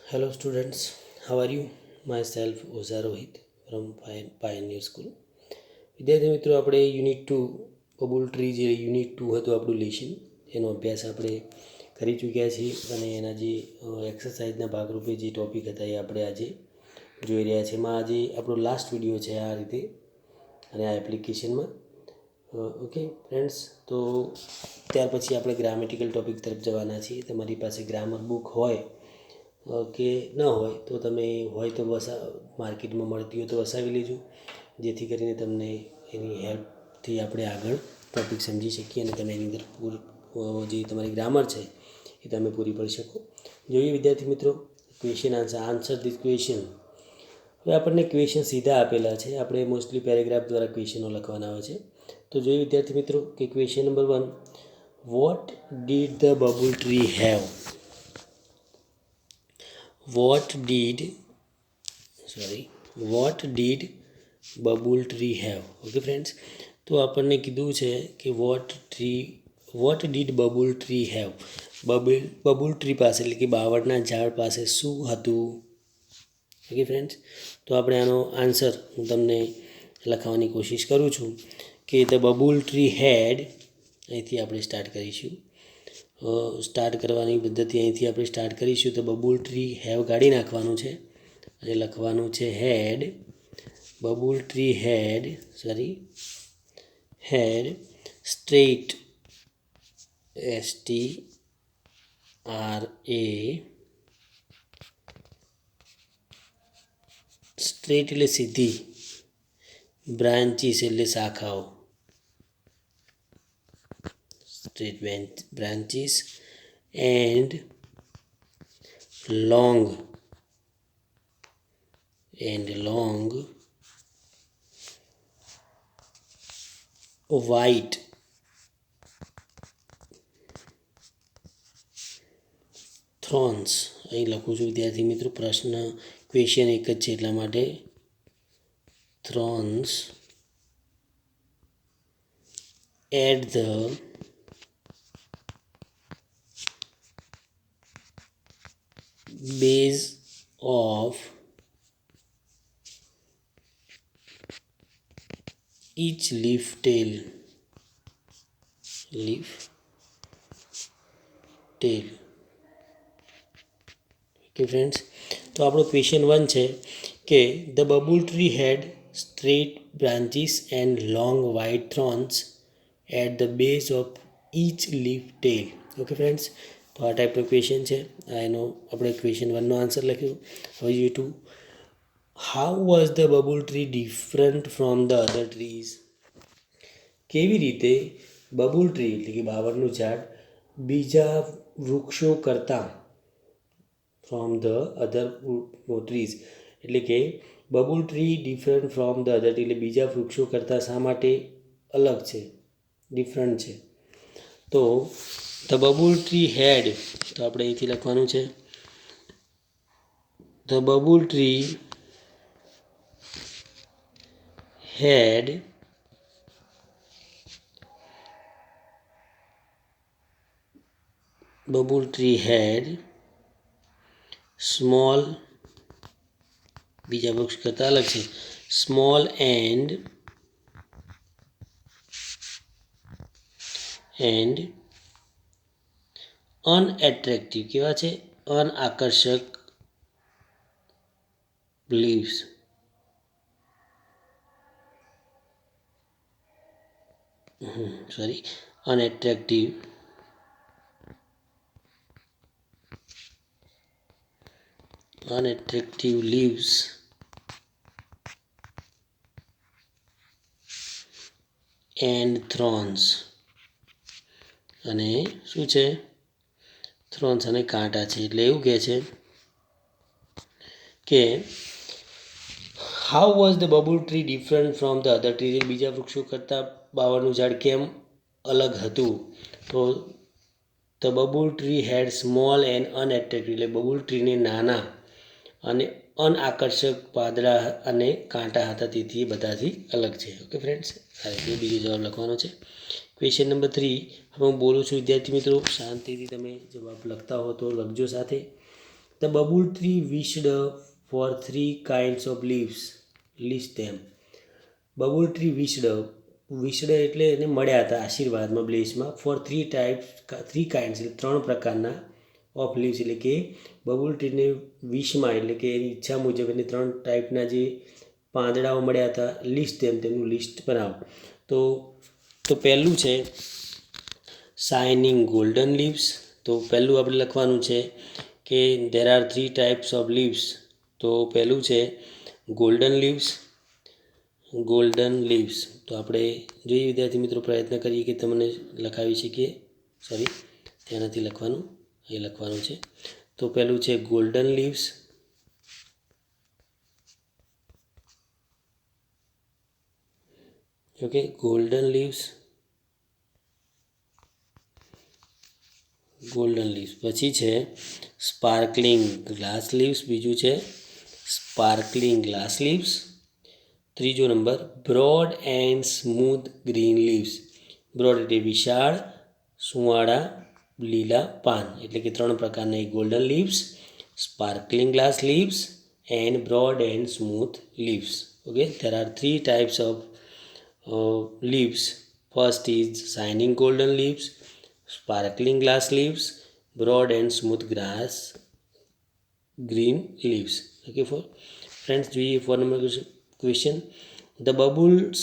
Hello students, how are you? Myself Oza Rohit from Pioneer School. વિદ્યાર્થી મિત્રો, આપણે unit 2 babul જે યુનિટ 2 હતું આપણું લેશન, એનો અભ્યાસ આપણે કરી ચૂક્યા છીએ અને એના જે એક્સરસાઇઝના ભાગરૂપે જે ટૉપિક હતા એ આપણે આજે જોઈ રહ્યા છીએ. એમાં આજે આપણો લાસ્ટ વિડીયો છે આ રીતે અને આ એપ્લિકેશનમાં. ઓકે ફ્રેન્ડ્સ, તો ત્યાર પછી આપણે ગ્રામેટિકલ ટૉપિક તરફ જવાના છીએ. તમારી પાસે ગ્રામર બુક હોય કે ન હોય તો તમે હોય તો માર્કેટમાં મળતી હોય તો વસાવી લેજો, જેથી કરીને તમને એની હેલ્પથી આપણે આગળ ટૉપિક સમજી શકીએ અને તમે એની અંદર જે તમારી ગ્રામર છે એ તમે પૂરી પડી શકો. જોઈએ વિદ્યાર્થી મિત્રો, ક્વેશ્ચન આન્સર ધીસ ક્વેશ્ચન. હવે આપણને ક્વેશ્ચન સીધા આપેલા છે, આપણે મોસ્ટલી પેરેગ્રાફ દ્વારા ક્વેશ્ચનો લખવાના હોય છે. તો જોઈએ વિદ્યાર્થી મિત્રો કે question number 1, what did the babul tree have? What did bubble tree have? Okay friends, તો આપણને કીધું છે કે what did bubble tree have? Babul tree પાસે એટલે કે બાવળના ઝાડ પાસે શું હતું? ઓકે ફ્રેન્ડ્સ, તો આપણે આનો આન્સર હું તમને લખાવવાની કોશિશ કરું છું કે ધ બબુલ ટ્રી હેડ. અહીંથી આપણે સ્ટાર્ટ કરીશું. સ્ટાર્ટ કરવાની પદ્ધતિ અહીંથી આપણે સ્ટાર્ટ કરીશું. તો બબુલ ટ્રી હેવ કાઢી નાખવાનું છે અને લખવાનું છે હેડ. બબુલ ટ્રી હેડ સ્ટ્રેટ સ્ટ્રેટ એટલે સીધી, બ્રાન્ચીસ એટલે શાખાઓ, straight branches and long white thorns. અહીં લખું છું વિદ્યાર્થી મિત્રો, પ્રશ્ન ક્વેશ્ચન એક જ છે એટલા માટે thorns at the base of each leaf tail. Okay friends, તો આપણો ક્વેશ્ચન 1 છે કે the babul tree head straight branches and long white thorns at the base of each leaf tail. Okay friends, તો આ ટાઈપનો ક્વેશ્ચન છે. એનો આપણે ક્વેશ્ચન 1નો આન્સર લખ્યું. હવે જોઈએ 2, how was the babul tree different from the other trees? કેવી રીતે બબુલ ટ્રી એટલે કે બાવળનું ઝાડ બીજા વૃક્ષો કરતાં, ફ્રોમ ધ અધર ટ્રીઝ એટલે કે babul tree different from the other tree એટલે બીજા વૃક્ષો કરતાં શા માટે અલગ છે, ડિફરન્ટ છે? તો ધ બબુલ ટ્રી હેડ, તો આપણે અહીંથી લખવાનું છે the babul tree head small, બીજા વૃક્ષ કરતાં અલગ છે, સ્મોલ એન્ડ અનએટ્રેક્ટિવ. કેવા છે? અનાકર્ષક leaves. Unattractive leaves and thorns. અને શું છે? થ્રોન્સ અને કાંટા છે. એટલે એવું કહે છે કે how was the babul tree different from the other tree? બીજા વૃક્ષો કરતાં બાવળનું ઝાડ કેમ અલગ હતું? તો the babul tree head small and અનએટ્રેક્ટિવ એટલે બબુલ ટ્રીને નાના અને અનાકર્ષક પાંદડા અને કાંટા હતા, તેથી એ બધાથી અલગ છે. ઓકે ફ્રેન્ડ્સ, આ રીતે બીજો જવાબ લખવાનો છે. ક્વેશ્ચન નંબર 3, હવે હું બોલું છું વિદ્યાર્થી મિત્રો, શાંતિથી તમે જવાબ લખતા હો તો લખજો સાથે. The babul tree wished for 3 kinds of leaves. List them. Babul tree wished એટલે એને મળ્યા હતા આશીર્વાદમાં બ્લેસમાં ફોર 3 kinds એટલે 3 પ્રકારના ઓફ લીવ્સ એટલે કે બબુલ ટ્રીને વિશમાં એટલે કે એની ઈચ્છા મુજબ એને 3 ટાઈપના જે પાંદડાઓ મળ્યા હતા. લિસ્ટ તેમનું લિસ્ટ બનાવો. તો પહેલું છે શાઇનિંગ ગોલ્ડન લીવ્સ. તો પહેલું આપણે લખવાનું છે કે there are 3 types of leaves. તો પહેલું છે ગોલ્ડન લીવ્સ. તો આપણે જોઈએ વિદ્યાર્થી મિત્રો, પ્રયત્ન કરીએ કે તમને લખાવી શકીએ. ત્યાં નથી લખવાનું, એ લખવાનું છે. તો પહેલું છે golden leaves. Okay, golden leaves. પછી છે સ્પાર્કલિંગ ગ્લાસ લીવ્સ. બીજું છે સ્પાર્કલિંગ ગ્લાસ લીવ્સ. ત્રીજો number broad and smooth green leaves. Broad એટલે વિશાળ, સુંવાળા લીલા પાન એટલે કે 3 પ્રકારના golden leaves, sparkling glass leaves and broad and smooth leaves. Okay, there are 3 types of leaves. First is shining golden leaves, sparkling glass leaves, broad and smooth grass green leaves. Okay, for friends, જોઈએ 4 number question. The bubbles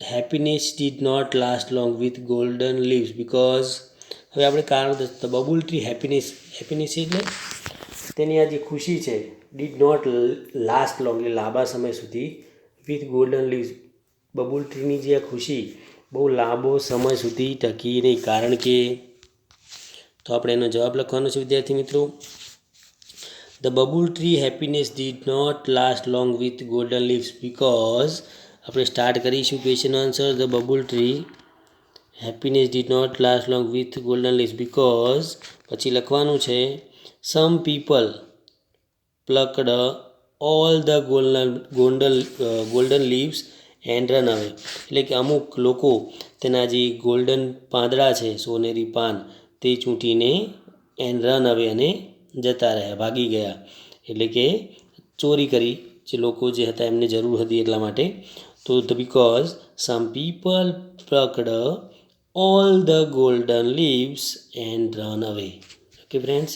happiness did not last long with golden leaves because હવે આપણે કારણ the babul tree happiness એટલે તેની આ જે ખુશી છે ડીડ નોટ લાસ્ટ લોંગ એટલે લાંબા સમય સુધી વિથ ગોલ્ડન લીવ્સ. બબુલ ટ્રીની જે આ ખુશી બહુ લાંબો સમય સુધી ટકી નહીં. કારણ કે તો આપણે એનો જવાબ લખવાનો છે વિદ્યાર્થી મિત્રો. The babul tree happiness did not last long with golden leaves because આપણે સ્ટાર્ટ કરીશું question answer. The babul tree happiness did not last long with golden leaves because પછી લખવાનું છે some people plucked all the golden leaves and run away. એટલે કે અમુક લોકો તેના જે ગોલ્ડન પાંદડા છે, સોનેરી પાન, તે ચૂંટીને એન્ડ રન અવે અને જતા રહ્યા, ભાગી ગયા. એટલે કે ચોરી કરી, જે લોકો જે હતા એમને જરૂર હતી એટલા માટે. તો because some people plucked all the golden leaves and run away. Okay friends,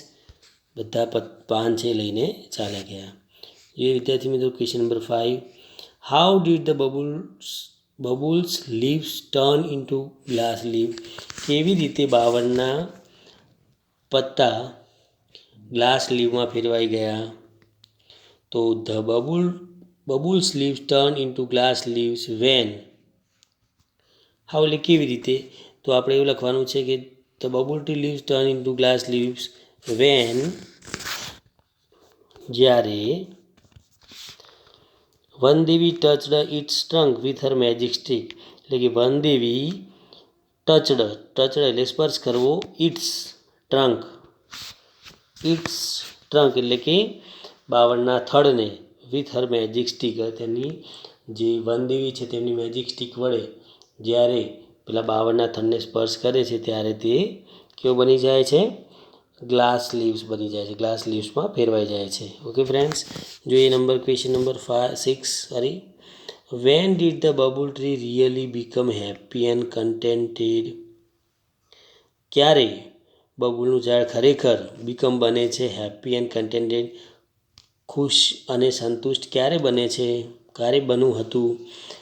બધા પાન છે લઈને ચાલ્યા ગયા. એ વિદ્યાર્થી મિત્રો question number 5. How did the babul's leaves turn into glass leave. કેવી રીતે બાવળના પત્તા ગ્લાસ લીવમાં ફેરવાઈ ગયા. તો the babul's leaves turn into glass leaves when. How એટલે કેવી રીતે. તો આપણે એવું લખવાનું છે કે the babul tree leaves turn into glass leaves when જ્યારે Vandevi touched its trunk with her magic stick. એટલે કે વનદેવી ટચડ એટલે સ્પર્શ કરવો, ઇટ્સ ટ્રંક એટલે કે બાવળના થડને, વિથ હર મેજિક સ્ટિક તેની જે વનદેવી છે તેમની મેજિક સ્ટિક વડે જ્યારે પેલા બાવળના થડને સ્પર્શ કરે છે ત્યારે તે કેવો બની જાય છે, ગ્લાસ લીવ્સ બની જાય છે, ગ્લાસ લીવ્સમાં ફેરવાઈ જાય છે. ઓકે ફ્રેન્ડ્સ, જોઈએ question number 6. When did the babul tree really become happy and contented. ક્યારે બબુલનું ઝાડ ખરેખર બીકમ બને છે હેપી એન્ડ કન્ટેન્ટેડ, ખુશ અને સંતુષ્ટ ક્યારે બને છે, ક્યારે બનવું હતું.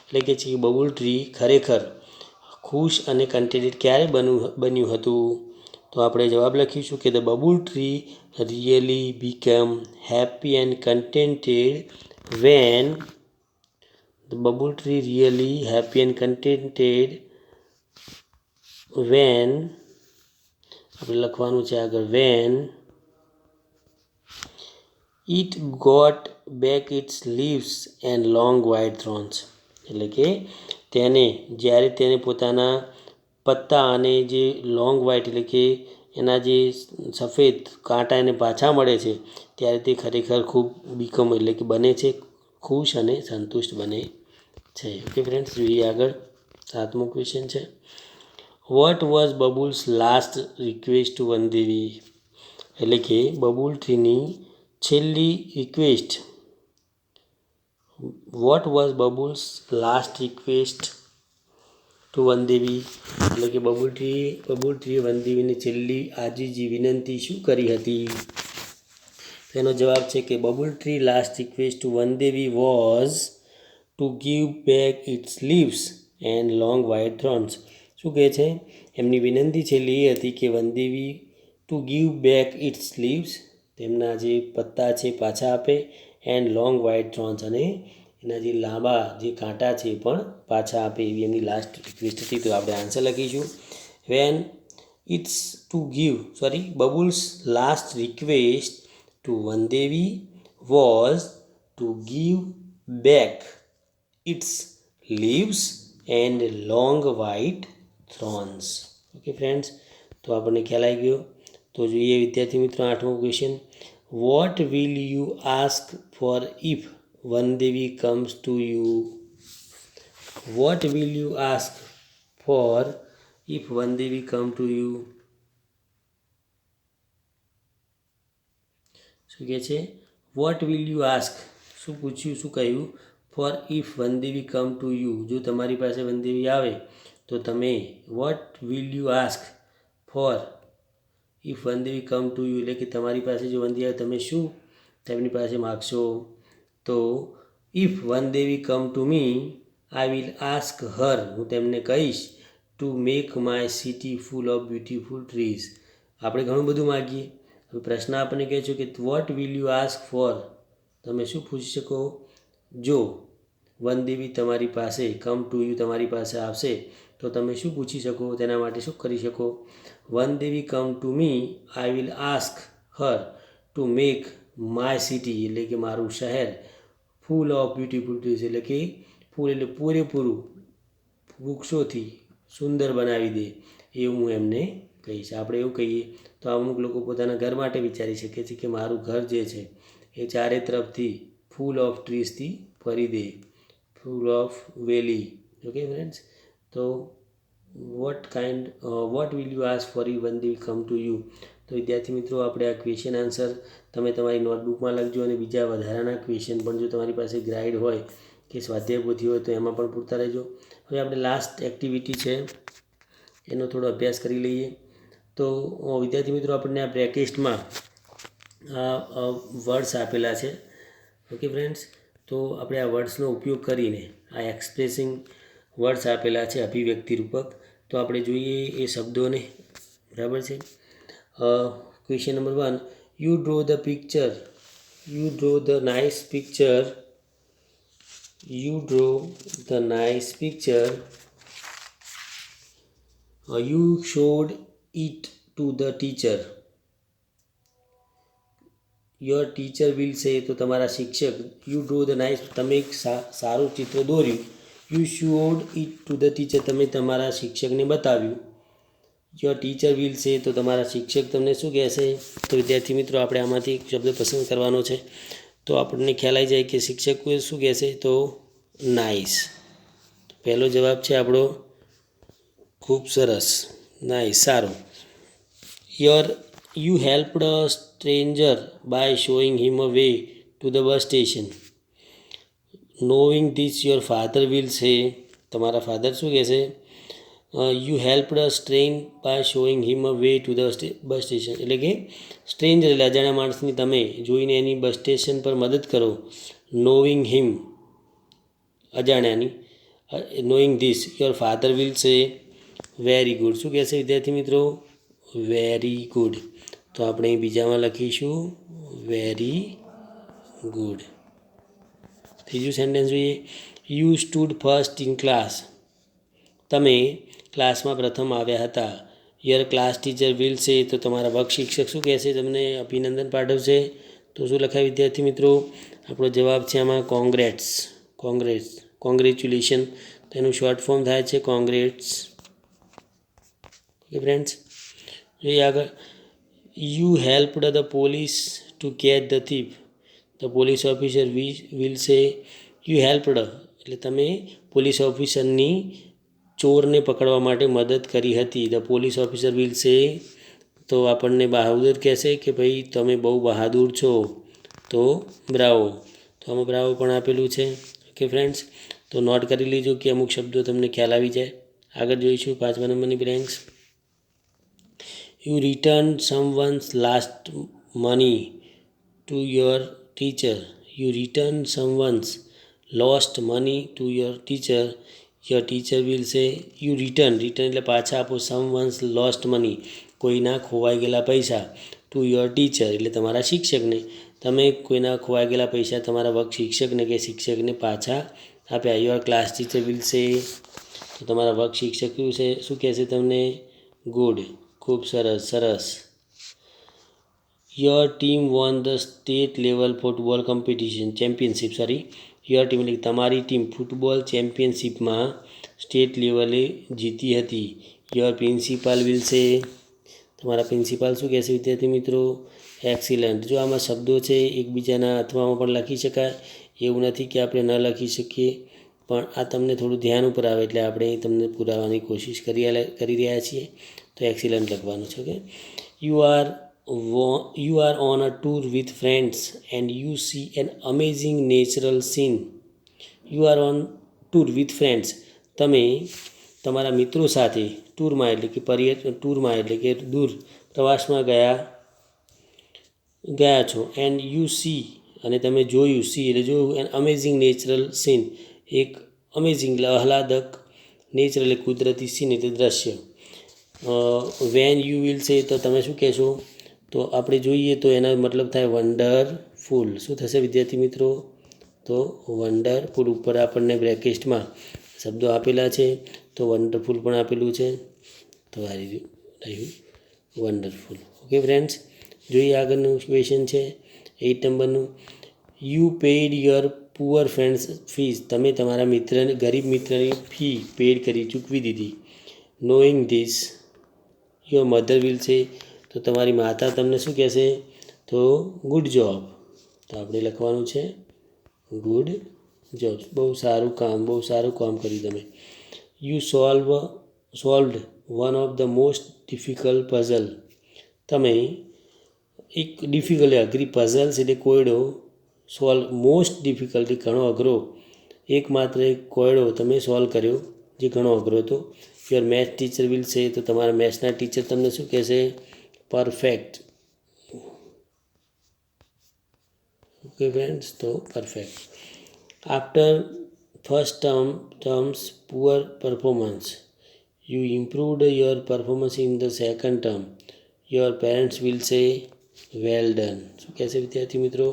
એટલે કે છે બબુલ ટ્રી ખરેખર ખુશ અને કન્ટેન્ટેડ ક્યારે બન્યું હતું. તો આપણે જવાબ લખીશું કે the babul tree really become happy and contented when the babul tree really happy and contented when આપણે લખવાનું છે આગળ when it got back its leaves and long wide thorns. એટલે કે જ્યારે તેને પોતાના પત્તા અને જે લોંગ વાઇટ એટલે કે એના જે સફેદ કાંટા એને પાછા મળે છે ત્યારે તે ખરેખર ખૂબ બીકમ એટલે કે બને છે, ખુશ અને સંતુષ્ટ બને છે. ઓકે ફ્રેન્ડ્સ, જોઈએ આગળ 7મો ક્વેશ્ચન છે. What was babul's last request to Vandevi. એટલે કે બબુલ ટ્રીની છેલ્લી request. What was babul's last request to Vandevi? એટલે કે બબુલ ટ્રીએ વનદેવીને છેલ્લી આજીજી વિનંતી શું કરી હતી? તેનો જવાબ છે કે babul tree last request to Vandevi was to give back its leaves and long white thorns. શું કહે છે? એમની વિનંતી છેલ્લી એ હતી કે Vandevi to give back its leaves, તેમના જે પત્તા છે પાછા આપે, એન્ડ લોંગ વ્હાઇટ થ્રોન્સ, અને એના જે લાંબા જે કાંટા છે એ પણ પાછા આપે, એવી એમની લાસ્ટ રિક્વેસ્ટ હતી. તો આપણે આન્સર લખીશું. When its to give babul's last request to Vandevi was to give back its leaves and long white thorns. Okay friends, તો આપણને ખ્યાલ આવી ગયો. તો જોઈએ વિદ્યાર્થી મિત્રો 8મો question. What will you ask for if Vandevi comes to you? What will you ask for if Vandevi come to you? શું કહે છે? વોટ વિલ યુ આસ્ક, શું પૂછ્યું, શું કહ્યું? For if Vandevi come to you, જો તમારી પાસે વનદેવી આવે તો તમે what will you ask for if Vandevi come to you, એટલે કે તમારી પાસે જો વનદેવી આવે તમે શું તેમની પાસે માગશો? તો if Vandevi come to me I will ask her, હું તેમને કહીશ to make my city full of beautiful trees. આપણે ઘણું બધું માગીએ. હવે પ્રશ્ન આપણને કહે છે કે vote will you ask four, તમે શું પૂછી શકો? જો વનદેવી તમારી પાસે કમ ટુ યુ તમારી પાસે આવશે તો તમે શું પૂછી શકો? તેના માટે શું કરી શકો? Vandevi come to me I will ask her to make my city, એટલે કે મારું શહેર, ફૂલ ઓફ બ્યુટીફુલ ટ્રીઝ, એટલે કે ફૂલ એટલે પૂરેપૂરું વૃક્ષોથી સુંદર બનાવી દે, એવું હું એમને કહીશ. આપણે એવું કહીએ તો અમુક લોકો પોતાના ઘર માટે વિચારી શકે છે કે મારું ઘર જે છે એ ચારે તરફથી ફૂલ ઓફ ટ્રીઝથી ભરી દે, full of valley. Okay friends, તો what will you ask for if Vandevi come to you? તો વિદ્યાર્થી મિત્રો, આપણે આ ક્વેશ્ચન આન્સર તમે તમારી નોટબુકમાં લખજો, અને બીજા વધારાના ક્વેશ્ચન પણ જો તમારી પાસે ગાઈડ હોય કે સ્વાધ્યાય પોથી હોય તો એમાં પણ પૂરતા રહેજો. હવે આપણે લાસ્ટ એક્ટિવિટી છે એનો થોડો અભ્યાસ કરી લઈએ. તો વિદ્યાર્થી મિત્રો, આપણને આ બ્રેકેસ્ટમાં વર્ડ્સ આપેલા છે. ઓકે ફ્રેન્ડ્સ, તો આપણે આ વર્ડ્સનો ઉપયોગ કરીને આ એક્સપ્રેસિંગ વર્ડ્સ આપેલા છે અભિવ્યક્તિ રૂપક. તો આપણે જોઈએ એ શબ્દોને. બરાબર છે. Question number 1, you draw the picture, you draw the nice picture, you draw the nice picture, you showed it to the teacher, your teacher will say, તો તમારા શિક્ષક, you draw the nice, તમે એક સારું ચિત્ર દોર્યું, you showed it to the teacher, તમે તમારા શિક્ષકને બતાવ્યું, your teacher will say, તો તમારા શિક્ષક તમને શું કહેશે? તો વિદ્યાર્થી મિત્રો, આપણે આમાંથી એક શબ્દ પસંદ કરવાનો છે. તો આપણને ખ્યાલ આવી જાય કે શિક્ષક શું કહેશે? તો નાઇસ. પહેલો જવાબ છે આપણો ખૂબ સરસ, નાઇસ, સારું. You helped a stranger by showing him a way to the bus station, knowing this your father will say, તમારા ફાધર શું કહેશે? You helped a strange by showing him a way to the bus station, એટલે કે stranger એટલે અજાણ્યા માણસની તમે જોઈને એની બસ સ્ટેશન પર મદદ કરો. નોવિંગ હિમ અજાણ્યાની, knowing this your father will say very good, શું કહેશે વિદ્યાર્થી મિત્રો? Very good. તો આપણે બીજામાં લખીશું વેરી ગુડ. ત્રીજું સેન્ટેન્સ જોઈએ. You stood first in class, તમે ક્લાસમાં પ્રથમ આવ્યા હતા. યર ક્લાસ ટીચર વિલ સે, તો તમારા વર્ગ શિક્ષક શું કહેશે? તમને અભિનંદન પાઠવશે. તો શું લખાય વિદ્યાર્થી મિત્રો? આપણો જવાબ છે આમાં કોંગ્રેચ્યુલેશન. તેનું શોર્ટ ફોર્મ થાય છે કોંગ્રેટ્સ. ઓકે ફ્રેન્ડ્સ, જોઈએ આગળ. You helped the police to catch the thief, the police officer will સે, યુ હેલ્પડ એટલે તમે પોલીસ ઓફિસરની ચોરને પકડવા માટે મદદ કરી હતી. ધ પોલીસ ઓફિસર વિલ સે, તો આપણને બહાદુર કહેશે કે ભાઈ તમે બહુ બહાદુર છો. તો બ્રાવો. તો આમાં બ્રાવો પણ આપેલું છે. ઓકે ફ્રેન્ડ્સ, તો નોટ કરી લેજો કે અમુક શબ્દો તમને ખ્યાલ આવી જાય. આગળ જોઈશું 5મા નંબરની blanks. You return સમવન્સ last money to your teacher. You return સમવન્સ lost money to your teacher. Your teacher will સે યુ રિટર્ન એટલે પાછા આપો. સમવન્સ લોસ્ટ મની કોઈના ખોવાઈ ગયેલા પૈસા. ટુ યોર ટીચર એટલે તમારા શિક્ષકને. તમે કોઈના ખોવાઈ ગયેલા પૈસા તમારા વર્ગ શિક્ષકને કે શિક્ષકને પાછા આપ્યા. યોર ક્લાસ ટીચર વિલ સે તો તમારા વર્ગ શિક્ષક શું કહેશે તમને? ગુડ. ખૂબ સરસ. Your team won the state level football championship. Your team એટલે તમારી ટીમ ફૂટબોલ ચેમ્પિયનશિપમાં સ્ટેટ લેવલે જીતી હતી. યોર પ્રિન્સિપાલ વિલ સે તમારા પ્રિન્સિપાલ શું કહેશે વિદ્યાર્થી મિત્રો? એક્સિલન્ટ. જો આમાં શબ્દો છે એકબીજાના અથવામાં પણ લખી શકાય, એવું નથી કે આપણે ન લખી શકીએ, પણ આ તમને થોડું ધ્યાન ઉપર આવે એટલે આપણે તમને પુરાવાની કોશિશ કરી રહ્યા છીએ. તો એક્સિલન્ટ લખવાનું છે. Okay. You are on a tour with friends and you C N amazing natural scene. You are on tour with friends. તમે તમારા મિત્રો સાથે ટૂરમાં એટલે કે દૂર પ્રવાસમાં ગયા છો. એન્ડ યુ સી અને તમે જોયું, એન અમેઝિંગ નેચરલ સીન એક અમેઝિંગ આહલાદક નેચર એટલે કુદરતી સીન એટલે દ્રશ્ય. વેન યુ વિલ સે તો તમે શું કહેશો? તો આપણે જોઈએ તો એનો મતલબ થાય વન્ડરફુલ. શું થશે વિદ્યાર્થી મિત્રો? તો વન્ડરફુલ. ઉપર આપણને બ્રેકેટમાં શબ્દો આપેલા છે, તો વન્ડરફુલ પણ આપેલું છે. તો આ રહ્યું વન્ડરફુલ. ઓકે ફ્રેન્ડ્સ, જોઈએ આગળનું ક્વેશ્ચન છે 8 નંબરનું. You paid your poor friends fees. તમે તમારા ગરીબ મિત્રની ફી ચૂકવી દીધી. Knowing this your mother will સે તો તમારી માતા તમને શું કહેશે? તો ગુડ જોબ. તો આપણે લખવાનું છે ગુડ જોબ. બહુ સારું કામ કર્યું તમે. You solved one of the most difficult puzzle. તમે એક અઘરી પઝલ્સ એટલે કોયડો મોસ્ટ ડિફિકલ્ટ ઘણો અઘરો એકમાત્ર એક કોયડો તમે સોલ્વ કર્યો જે ઘણો અઘરો હતો. યોર મેથ્સ ટીચર વિલ સે તો તમારા મેથ્સના ટીચર તમને શું કહેશે? પરફેક્ટ. ઓકે ફ્રેન્ડ્સ, તો perfect. After first terms poor performance you improved your performance in the second term. Your parents will સે વેલ ડન. શું કહેશે વિદ્યાર્થી મિત્રો?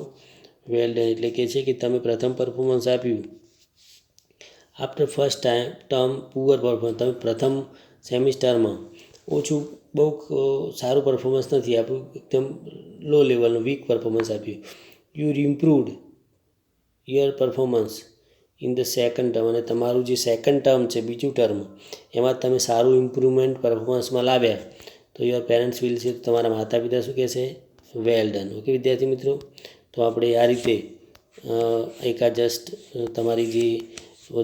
વેલ ડન એટલે કે છે કે તમે પ્રથમ પરફોર્મન્સ આપ્યું. After first term poor performance તમે પ્રથમ સેમિસ્ટરમાં બહુ સારું પરફોર્મન્સ નથી આપ્યું, એકદમ લો લેવલનું વીક પરફોર્મન્સ આપ્યું. You improved your performance in the second term અને તમારું જે સેકન્ડ ટર્મ છે બીજું ટર્મ એમાં તમે સારું ઇમ્પ્રુવમેન્ટ પરફોર્મન્સમાં લાવ્યા. તો યોર પેરેન્ટ્સ વિલ સે તમારા માતા પિતા શું કહેશે? Well done. ઓકે વિદ્યાર્થી મિત્રો, તો આપણે આ રીતે જસ્ટ તમારી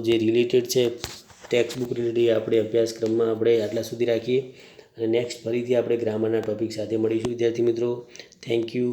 જે રિલેટેડ છે ટેક્સ્ટ બુક રિલેટેડ આપણે અભ્યાસક્રમમાં આપણે આટલા સુધી રાખીએ અને નેક્સ્ટ ફરીથી આપણે ગ્રામરના ટૉપિક સાથે મળીશું વિદ્યાર્થી મિત્રો. Thank you.